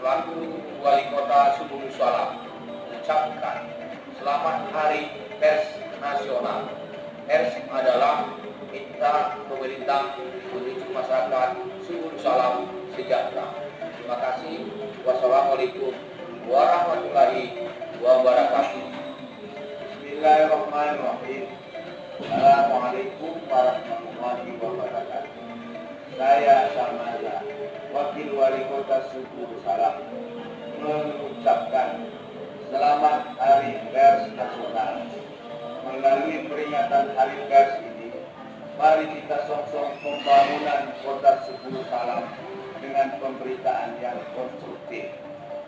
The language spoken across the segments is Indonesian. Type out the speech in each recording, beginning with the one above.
selaku Wali Kota Subulu Salam mengucapkan selamat Hari Pers Nasional. Pers adalah mitra pemerintah menuju masyarakat Subulu Salam sejahtera. Terima kasih. Wassalamualaikum warahmatullahi wabarakatuh. Bismillahirrahmanirrahim. Assalamualaikum warahmatullahi wabarakatuh. Saya Samada, Wakil Wali Kota Subulu Salam, mengucapkan selamat Hari Pers Nasional. Melalui peringatan Hari Pers ini, mari kita song-song pembangunan Kota Subulu Salam dengan pemberitaan yang konstruktif.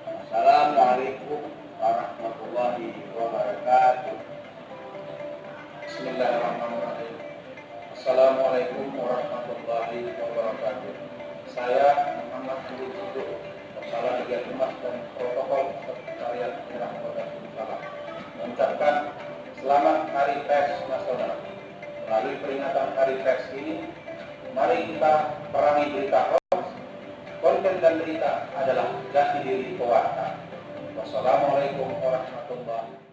Assalamualaikum warahmatullahi wabarakatuh. Bismillahirrahmanirrahim. Assalamualaikum warahmatullahi wabarakatuh. Saya Muhammad Budi Cido, Kepala Bagian Humas dan Protokol Sekretariat Daerah Kota Subulu Salam, mengucapkan selamat Hari Pers Nasional. Melalui peringatan Hari Pers ini, mari kita perangi berita hoax. Konten dan berita adalah jati diri pewarta. Wassalamualaikum warahmatullahi wabarakatuh.